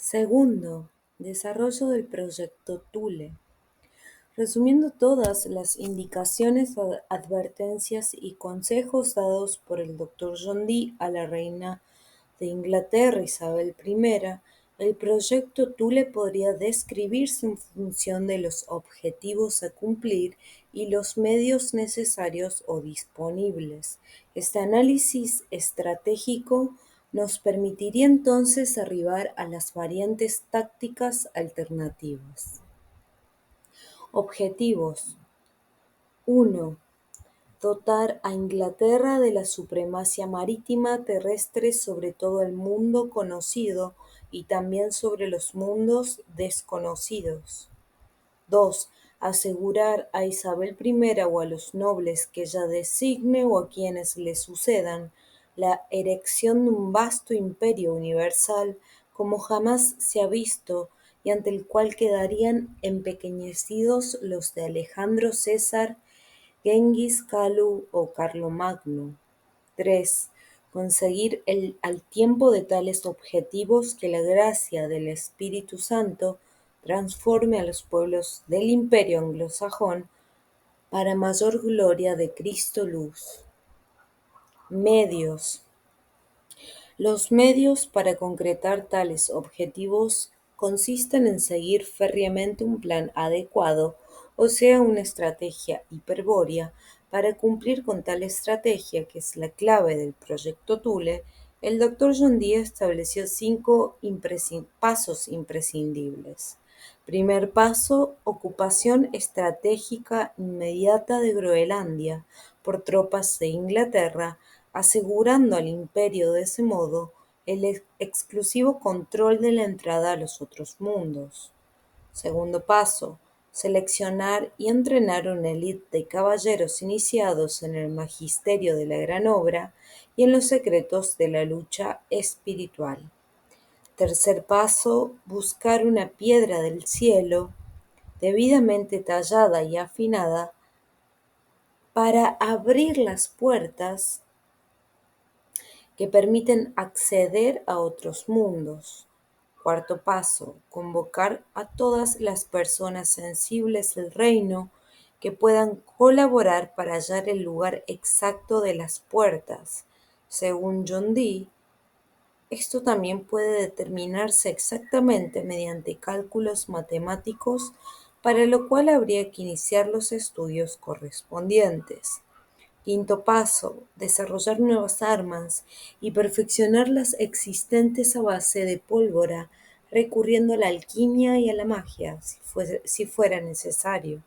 Segundo, desarrollo del proyecto Thule. Resumiendo todas las indicaciones, advertencias y consejos dados por el Dr. John Dee a la reina de Inglaterra Isabel I, el proyecto Thule podría describirse en función de los objetivos a cumplir y los medios necesarios o disponibles. Este análisis estratégico nos permitiría entonces arribar a las variantes tácticas alternativas. Objetivos: 1. Dotar a Inglaterra de la supremacía marítima terrestre sobre todo el mundo conocido y también sobre los mundos desconocidos. 2. Asegurar a Isabel I o a los nobles que ella designe o a quienes le sucedan la erección de un vasto imperio universal como jamás se ha visto y ante el cual quedarían empequeñecidos los de Alejandro César, Genghis Kalu o Carlomagno. 3. Conseguir al tiempo de tales objetivos que la gracia del Espíritu Santo transforme a los pueblos del imperio anglosajón para mayor gloria de Cristo luz. Medios. Los medios para concretar tales objetivos consisten en seguir férreamente un plan adecuado, o sea, una estrategia hiperbórea. Para cumplir con tal estrategia, que es la clave del proyecto Thule, el Dr. John Dee estableció 5 pasos imprescindibles. Primer paso: ocupación estratégica inmediata de Groenlandia por tropas de Inglaterra, asegurando al imperio de ese modo el exclusivo control de la entrada a los otros mundos. Segundo paso: seleccionar y entrenar una élite de caballeros iniciados en el magisterio de la gran obra y en los secretos de la lucha espiritual. Tercer paso: buscar una piedra del cielo debidamente tallada y afinada para abrir las puertas que permiten acceder a otros mundos. Cuarto paso: convocar a todas las personas sensibles del reino que puedan colaborar para hallar el lugar exacto de las puertas. Según John Dee, esto también puede determinarse exactamente mediante cálculos matemáticos, para lo cual habría que iniciar los estudios correspondientes. Quinto paso: desarrollar nuevas armas y perfeccionar las existentes a base de pólvora, recurriendo a la alquimia y a la magia, si fuera necesario.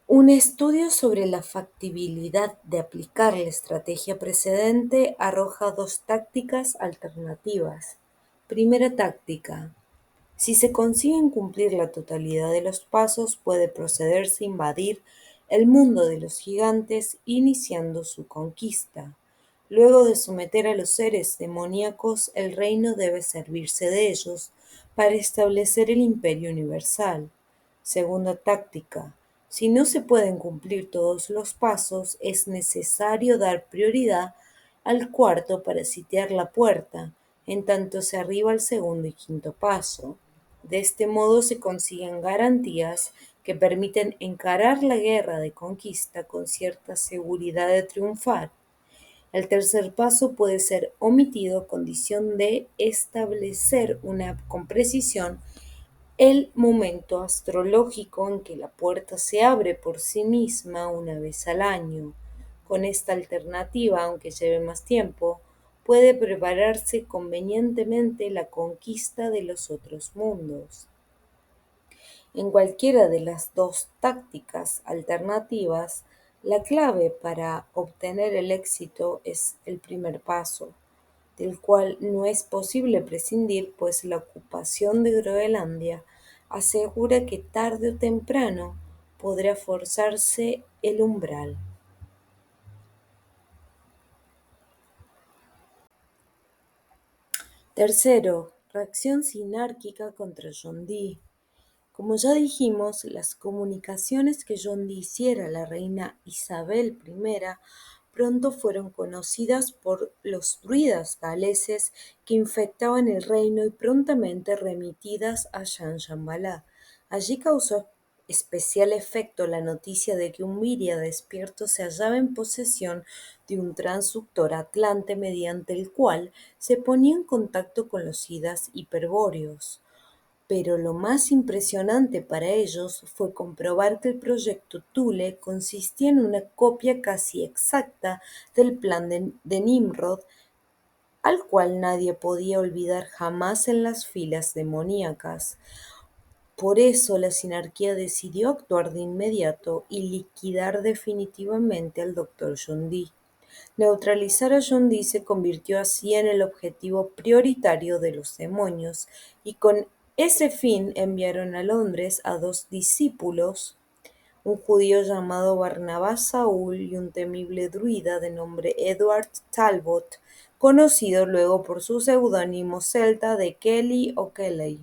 Un estudio sobre la factibilidad de aplicar la estrategia precedente arroja 2 tácticas alternativas. Primera táctica: si se consiguen cumplir la totalidad de los pasos, puede procederse a invadir el mundo de los gigantes, iniciando su conquista. Luego de someter a los seres demoníacos, el reino debe servirse de ellos para establecer el imperio universal. Segunda táctica: si no se pueden cumplir todos los pasos, es necesario dar prioridad al cuarto para sitiar la puerta, en tanto se arriba al segundo y quinto paso. De este modo se consiguen garantías que permiten encarar la guerra de conquista con cierta seguridad de triunfar. El tercer paso puede ser omitido a condición de establecer con precisión el momento astrológico en que la puerta se abre por sí misma una vez al año. Con esta alternativa, aunque lleve más tiempo, puede prepararse convenientemente la conquista de los otros mundos. En cualquiera de las 2 tácticas alternativas, la clave para obtener el éxito es el primer paso, del cual no es posible prescindir, pues la ocupación de Groenlandia asegura que tarde o temprano podrá forzarse el umbral. Tercero, reacción sinárquica contra John Dee. Como ya dijimos, las comunicaciones que John Dee hiciera a la reina Isabel I pronto fueron conocidas por los druidas galeses que infectaban el reino y prontamente remitidas a Shambhala. Allí causó especial efecto la noticia de que un Miria despierto se hallaba en posesión de un transductor atlante mediante el cual se ponía en contacto con los siddhas hiperbóreos. Pero lo más impresionante para ellos fue comprobar que el proyecto Thule consistía en una copia casi exacta del plan de Nimrod, al cual nadie podía olvidar jamás en las filas demoníacas. Por eso la sinarquía decidió actuar de inmediato y liquidar definitivamente al Dr. John Dee. Neutralizar a John Dee se convirtió así en el objetivo prioritario de los demonios, y con ese fin enviaron a Londres a dos discípulos, un judío llamado Barnabás Saúl y un temible druida de nombre Edward Talbot, conocido luego por su seudónimo celta de Kelly o Kelly.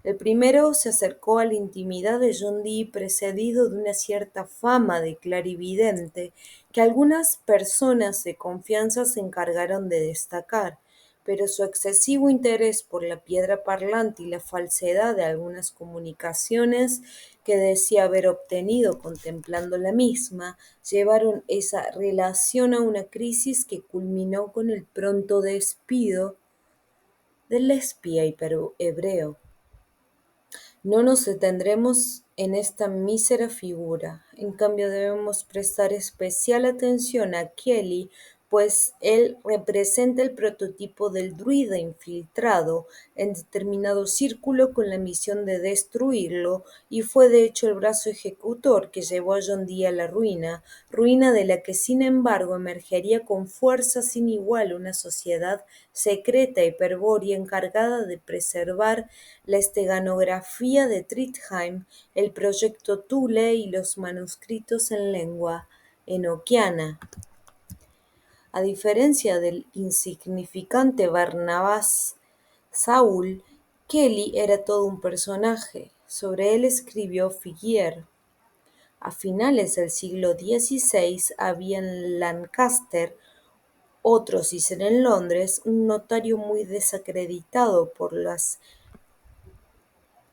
El primero se acercó a la intimidad de John Dee precedido de una cierta fama de clarividente que algunas personas de confianza se encargaron de destacar, pero su excesivo interés por la piedra parlante y la falsedad de algunas comunicaciones que decía haber obtenido contemplando la misma llevaron esa relación a una crisis que culminó con el pronto despido del espía hebreo. No nos detendremos en esta mísera figura, en cambio debemos prestar especial atención a Kelly, pues él representa el prototipo del druida infiltrado en determinado círculo con la misión de destruirlo, y fue de hecho el brazo ejecutor que llevó a John Dee a la ruina, ruina de la que sin embargo emergería con fuerza sin igual una sociedad secreta hiperbórea encargada de preservar la esteganografía de Trondheim, el proyecto Thule y los manuscritos en lengua enoquiana. A diferencia del insignificante Barnabás Saúl, Kelly era todo un personaje. Sobre él escribió Figier. A finales del siglo XVI había en Lancaster, otros dicen en Londres, un notario muy desacreditado por las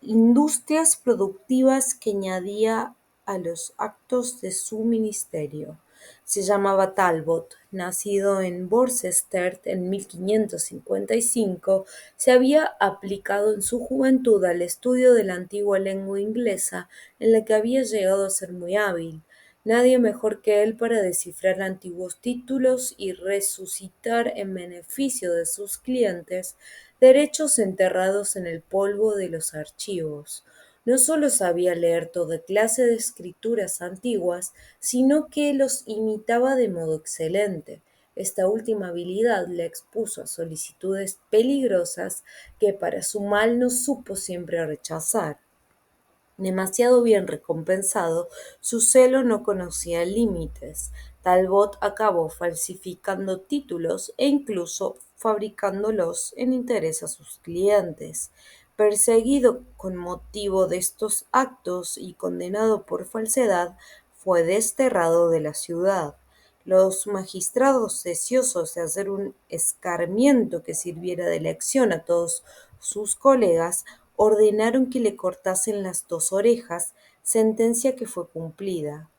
industrias productivas que añadía a los actos de su ministerio. Se llamaba Talbot. Nacido en Worcester en 1555, se había aplicado en su juventud al estudio de la antigua lengua inglesa, en la que había llegado a ser muy hábil. Nadie mejor que él para descifrar antiguos títulos y resucitar en beneficio de sus clientes derechos enterrados en el polvo de los archivos. No solo sabía leer toda clase de escrituras antiguas, sino que los imitaba de modo excelente. Esta última habilidad le expuso a solicitudes peligrosas que para su mal no supo siempre rechazar. Demasiado bien recompensado, su celo no conocía límites. Talbot acabó falsificando títulos e incluso fabricándolos en interés a sus clientes. Perseguido con motivo de estos actos y condenado por falsedad, fue desterrado de la ciudad. Los magistrados, deseosos de hacer un escarmiento que sirviera de lección a todos sus colegas, ordenaron que le cortasen las dos orejas, sentencia que fue cumplida.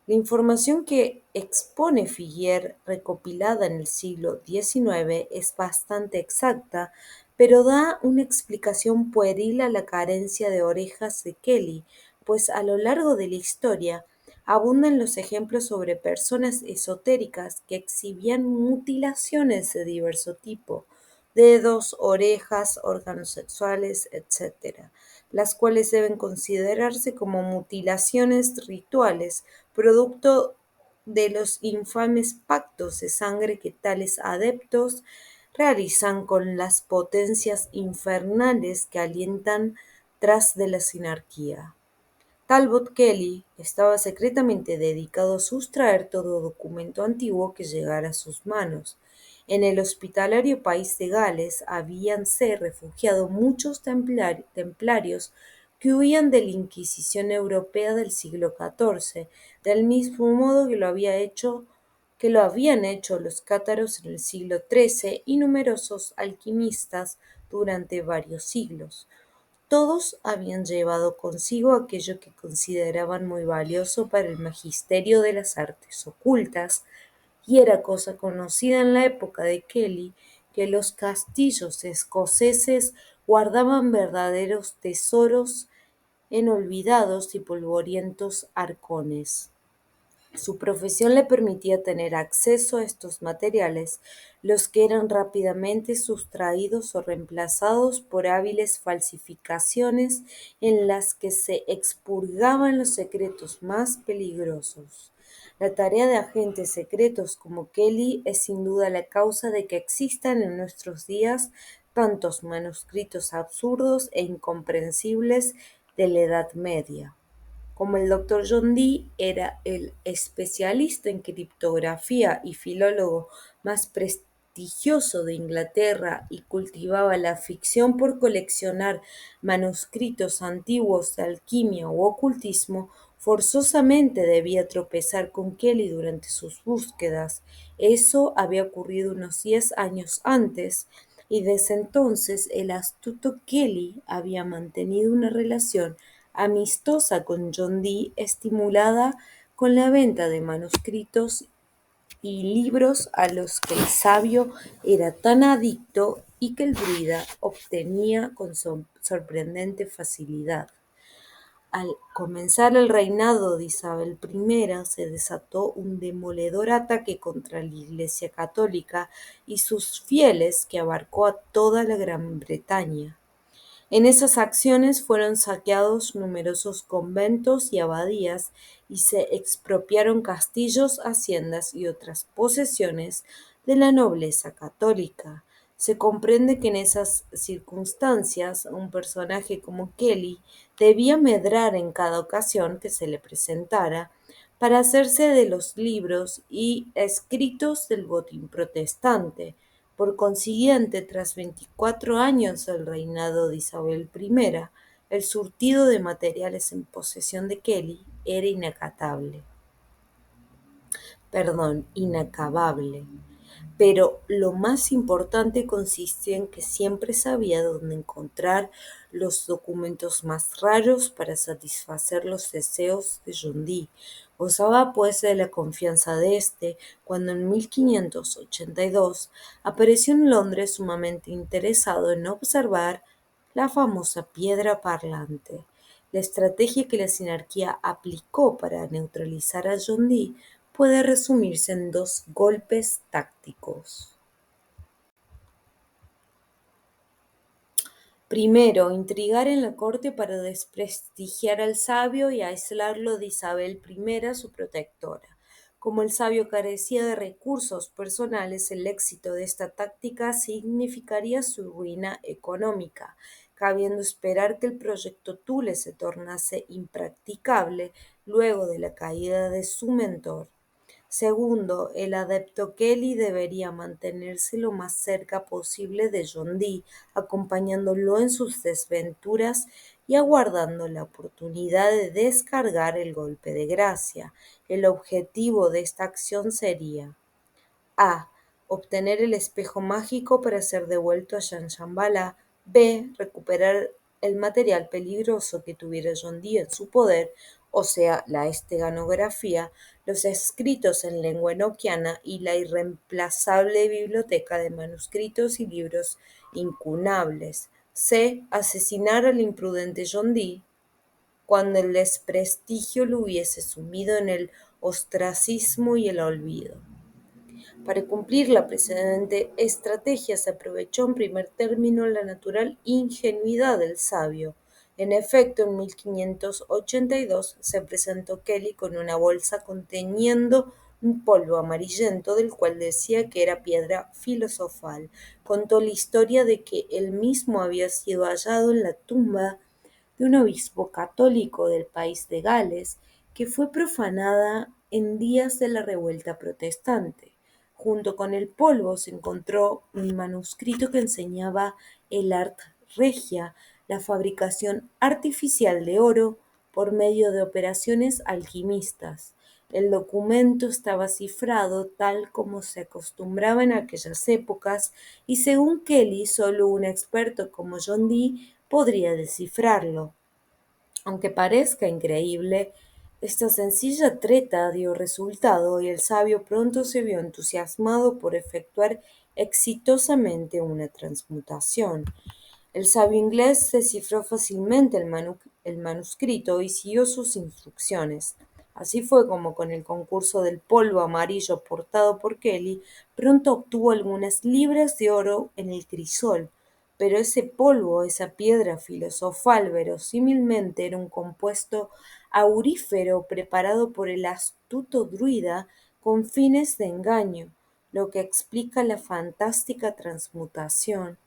La información que expone Figier, recopilada en el siglo XIX, es bastante exacta, pero da una explicación pueril a la carencia de orejas de Kelly, pues a lo largo de la historia abundan los ejemplos sobre personas esotéricas que exhibían mutilaciones de diverso tipo, dedos, orejas, órganos sexuales, etc., las cuales deben considerarse como mutilaciones rituales, producto de los infames pactos de sangre que tales adeptos realizan con las potencias infernales que alientan tras de la sinarquía. Talbot Kelly estaba secretamente dedicado a sustraer todo documento antiguo que llegara a sus manos. En el hospitalario país de Gales habíanse refugiado muchos templarios que huían de la Inquisición europea del siglo XIV, del mismo modo que lo habían hecho los cátaros en el siglo XIII y numerosos alquimistas durante varios siglos. Todos habían llevado consigo aquello que consideraban muy valioso para el magisterio de las artes ocultas, y era cosa conocida en la época de Kelly que los castillos escoceses guardaban verdaderos tesoros en olvidados y polvorientos arcones. Su profesión le permitía tener acceso a estos materiales, los que eran rápidamente sustraídos o reemplazados por hábiles falsificaciones en las que se expurgaban los secretos más peligrosos. La tarea de agentes secretos como Kelly es sin duda la causa de que existan en nuestros días tantos manuscritos absurdos e incomprensibles de la Edad Media. Como el doctor John Dee era el especialista en criptografía y filólogo más prestigioso de Inglaterra y cultivaba la afición por coleccionar manuscritos antiguos de alquimia u ocultismo, forzosamente debía tropezar con Kelly durante sus búsquedas. Eso había ocurrido unos 10 años antes, y desde entonces el astuto Kelly había mantenido una relación amistosa con John Dee, estimulada con la venta de manuscritos y libros a los que el sabio era tan adicto y que el druida obtenía con sorprendente facilidad. Al comenzar el reinado de Isabel I se desató un demoledor ataque contra la Iglesia católica y sus fieles que abarcó a toda la Gran Bretaña. En esas acciones fueron saqueados numerosos conventos y abadías y se expropiaron castillos, haciendas y otras posesiones de la nobleza católica. Se comprende que en esas circunstancias un personaje como Kelly debía medrar en cada ocasión que se le presentara para hacerse de los libros y escritos del botín protestante. Por consiguiente, tras 24 años del reinado de Isabel I, el surtido de materiales en posesión de Kelly era inacabable. Pero lo más importante consistía en que siempre sabía dónde encontrar los documentos más raros para satisfacer los deseos de John Dee. Gozaba pues de la confianza de éste cuando en 1582 apareció en Londres sumamente interesado en observar la famosa piedra parlante. La estrategia que la sinarquía aplicó para neutralizar a John Dee puede resumirse en dos golpes tácticos. Primero, intrigar en la corte para desprestigiar al sabio y aislarlo de Isabel I, su protectora. Como el sabio carecía de recursos personales, el éxito de esta táctica significaría su ruina económica, cabiendo esperar que el proyecto Thule se tornase impracticable luego de la caída de su mentor. Segundo, el adepto Kelly debería mantenerse lo más cerca posible de John Dee, acompañándolo en sus desventuras y aguardando la oportunidad de descargar el golpe de gracia. El objetivo de esta acción sería: A. Obtener el espejo mágico para ser devuelto a Shambhala. B. Recuperar el material peligroso que tuviera John Dee en su poder, o sea, la esteganografía, los escritos en lengua enoquiana y la irreemplazable biblioteca de manuscritos y libros incunables. C. Asesinar al imprudente John Dee cuando el desprestigio lo hubiese sumido en el ostracismo y el olvido. Para cumplir la precedente estrategia se aprovechó en primer término la natural ingenuidad del sabio. En efecto, en 1582 se presentó Kelly con una bolsa conteniendo un polvo amarillento del cual decía que era piedra filosofal. Contó la historia de que él mismo había sido hallado en la tumba de un obispo católico del país de Gales, que fue profanada en días de la revuelta protestante. Junto con el polvo se encontró un manuscrito que enseñaba el Ars Regia, la fabricación artificial de oro por medio de operaciones alquimistas. El documento estaba cifrado tal como se acostumbraba en aquellas épocas y según Kelly solo un experto como John Dee podría descifrarlo. Aunque parezca increíble, esta sencilla treta dio resultado y el sabio pronto se vio entusiasmado por efectuar exitosamente una transmutación. El sabio inglés descifró fácilmente el manuscrito y siguió sus instrucciones. Así fue como con el concurso del polvo amarillo aportado por Kelly, pronto obtuvo algunas libras de oro en el crisol, pero ese polvo, esa piedra filosofal, verosímilmente era un compuesto aurífero preparado por el astuto druida con fines de engaño, lo que explica la fantástica transmutación.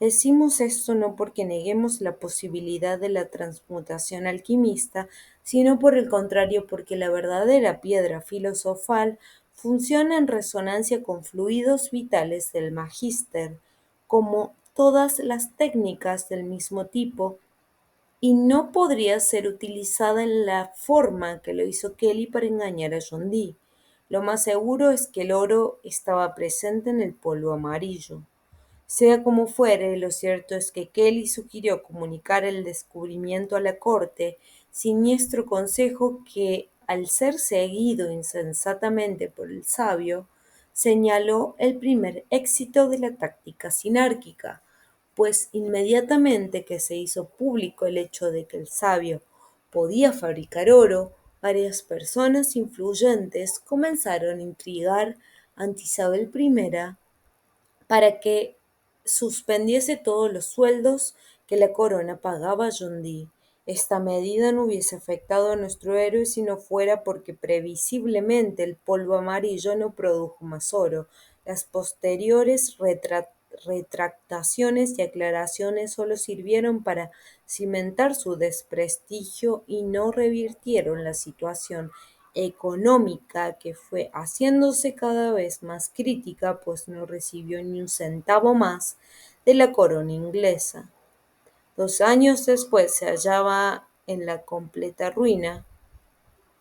Decimos esto no porque neguemos la posibilidad de la transmutación alquimista, sino por el contrario porque la verdadera piedra filosofal funciona en resonancia con fluidos vitales del magíster, como todas las técnicas del mismo tipo, y no podría ser utilizada en la forma que lo hizo Kelly para engañar a John Dee. Lo más seguro es que el oro estaba presente en el polvo amarillo. Sea como fuere, lo cierto es que Kelly sugirió comunicar el descubrimiento a la corte, siniestro consejo que, al ser seguido insensatamente por el sabio, señaló el primer éxito de la táctica sinárquica, pues inmediatamente que se hizo público el hecho de que el sabio podía fabricar oro, varias personas influyentes comenzaron a intrigar ante Isabel I para que suspendiese todos los sueldos que la corona pagaba a John Dee. Esta medida no hubiese afectado a nuestro héroe si no fuera porque previsiblemente el polvo amarillo no produjo más oro. Las posteriores retractaciones y aclaraciones solo sirvieron para cimentar su desprestigio y no revirtieron la situación económica, que fue haciéndose cada vez más crítica, pues no recibió ni un centavo más de la corona inglesa. 2 años después se hallaba en la completa ruina,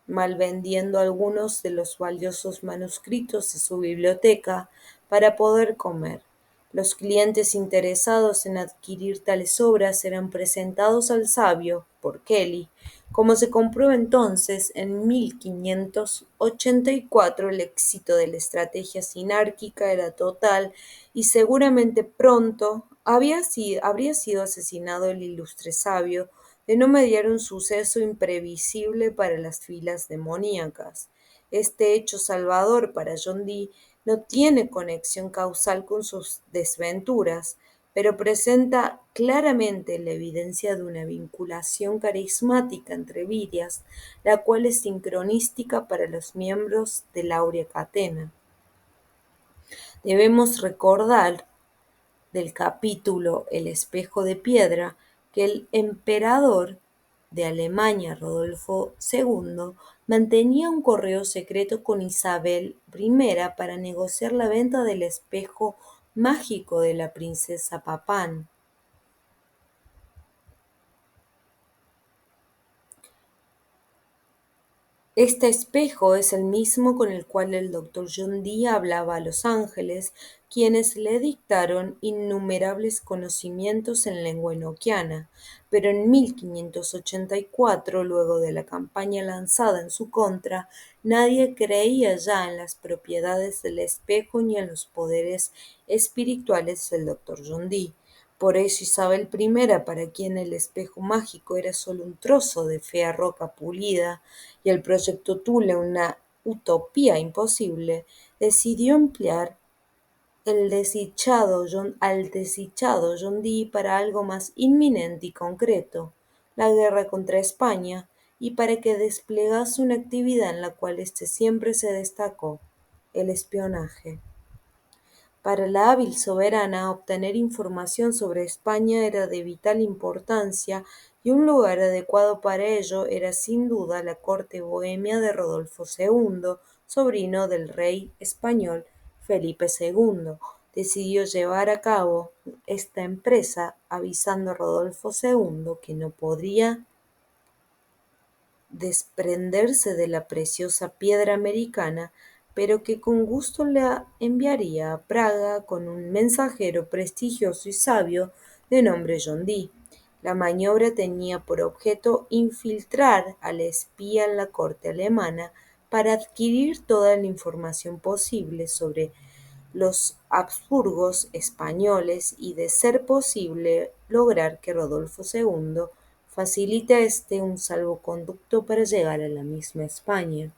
malvendiendo algunos de los valiosos manuscritos de su biblioteca para poder comer. Los clientes interesados en adquirir tales obras eran presentados al sabio por Kelly. Como se comprueba entonces, en 1584 el éxito de la estrategia sinárquica era total y seguramente pronto habría sido asesinado el ilustre sabio de no mediar un suceso imprevisible para las filas demoníacas. Este hecho salvador para John Dee no tiene conexión causal con sus desventuras, pero presenta claramente la evidencia de una vinculación carismática entre vidas, la cual es sincronística para los miembros de la Áurea Catena. Debemos recordar del capítulo El espejo de piedra que el emperador de Alemania, Rodolfo II, mantenía un correo secreto con Isabel I para negociar la venta del espejo mágico de la princesa Papán. Este espejo es el mismo con el cual el doctor John Dee hablaba a los ángeles, quienes le dictaron innumerables conocimientos en lengua enoquiana, pero en 1584, luego de la campaña lanzada en su contra, nadie creía ya en las propiedades del espejo ni en los poderes espirituales del doctor John Dee. Por eso Isabel I, para quien el espejo mágico era solo un trozo de fea roca pulida y el proyecto Tule una utopía imposible, decidió emplear al desdichado John Dee para algo más inminente y concreto, la guerra contra España, y para que desplegase una actividad en la cual éste siempre se destacó, el espionaje. Para la hábil soberana, obtener información sobre España era de vital importancia y un lugar adecuado para ello era sin duda la corte bohemia de Rodolfo II, sobrino del rey español Felipe II. decidió llevar a cabo esta empresa avisando a Rodolfo II que no podría desprenderse de la preciosa piedra americana, pero que con gusto la enviaría a Praga con un mensajero prestigioso y sabio de nombre John Dee. La maniobra tenía por objeto infiltrar al espía en la corte alemana para adquirir toda la información posible sobre los Habsburgos españoles y, de ser posible, lograr que Rodolfo II facilite a este un salvoconducto para llegar a la misma España.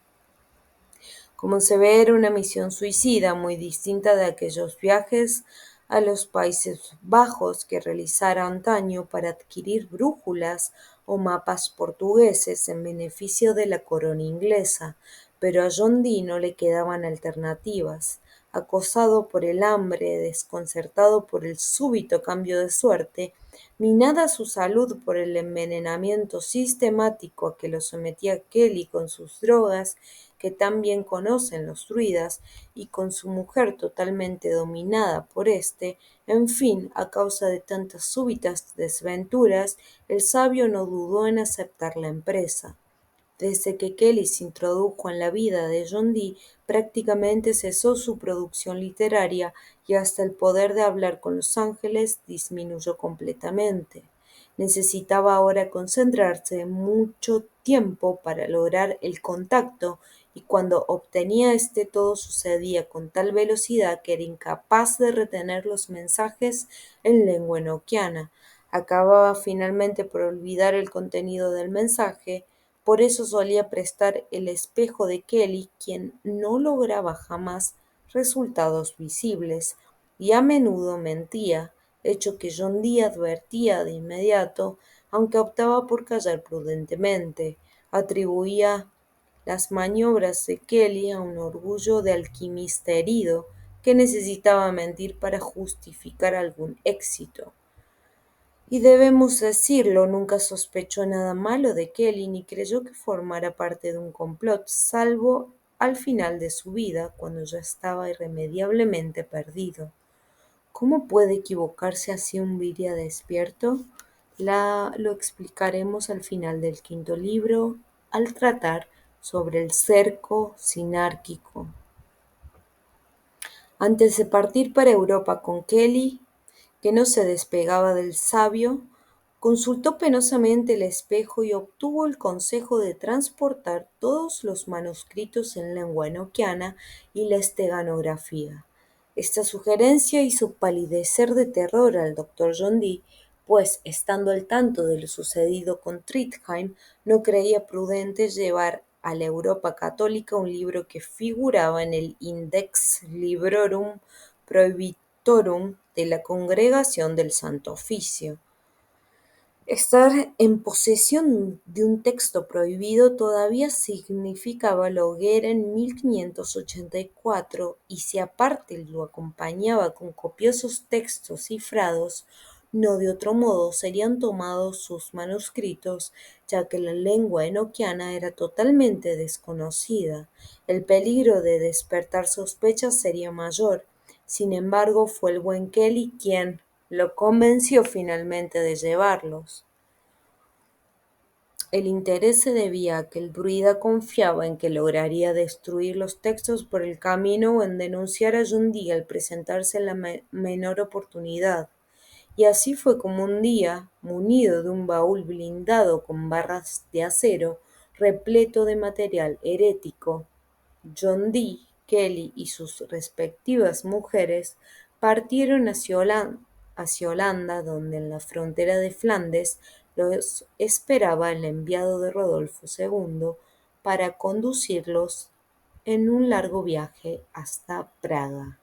Como se ve, era una misión suicida, muy distinta de aquellos viajes a los Países Bajos que realizara antaño para adquirir brújulas o mapas portugueses en beneficio de la corona inglesa, pero a John Dee no le quedaban alternativas. Acosado por el hambre, desconcertado por el súbito cambio de suerte, minada su salud por el envenenamiento sistemático a que lo sometía Kelly con sus drogas, que tan bien conocen los druidas, y con su mujer totalmente dominada por éste, en fin, a causa de tantas súbitas desventuras, el sabio no dudó en aceptar la empresa. Desde que Kelly se introdujo en la vida de John Dee, prácticamente cesó su producción literaria y hasta el poder de hablar con los ángeles disminuyó completamente. Necesitaba ahora concentrarse mucho tiempo para lograr el contacto, y cuando obtenía este todo sucedía con tal velocidad que era incapaz de retener los mensajes en lengua enoquiana. Acababa finalmente por olvidar el contenido del mensaje. Por eso solía prestar el espejo de Kelly, quien no lograba jamás resultados visibles, y a menudo mentía, hecho que John Dee advertía de inmediato, aunque optaba por callar prudentemente. Atribuía las maniobras de Kelly a un orgullo de alquimista herido, que necesitaba mentir para justificar algún éxito. Y debemos decirlo, nunca sospechó nada malo de Kelly ni creyó que formara parte de un complot, salvo al final de su vida, cuando ya estaba irremediablemente perdido. ¿Cómo puede equivocarse así un Viria despierto? Lo explicaremos al final del quinto libro, al tratar sobre el cerco sinárquico. Antes de partir para Europa con Kelly, que no se despegaba del sabio, consultó penosamente el espejo y obtuvo el consejo de transportar todos los manuscritos en lengua enoquiana y la esteganografía. Esta sugerencia hizo palidecer de terror al doctor John Dee, pues, estando al tanto de lo sucedido con Trondheim, no creía prudente llevar a la Europa católica un libro que figuraba en el Index Librorum Prohibitorum de la Congregación del Santo Oficio. Estar en posesión de un texto prohibido todavía significaba la hoguera en 1584, y si aparte lo acompañaba con copiosos textos cifrados, no de otro modo serían tomados sus manuscritos, ya que la lengua enoquiana era totalmente desconocida. El peligro de despertar sospechas sería mayor. Sin embargo, fue el buen Kelly quien lo convenció finalmente de llevarlos. El interés se debía a que el druida confiaba en que lograría destruir los textos por el camino o en denunciar a John Dee al presentarse en la menor oportunidad. Y así fue como un día, munido de un baúl blindado con barras de acero, repleto de material herético, John Dee, Kelly y sus respectivas mujeres partieron hacia Holanda, donde en la frontera de Flandes los esperaba el enviado de Rodolfo II para conducirlos en un largo viaje hasta Praga.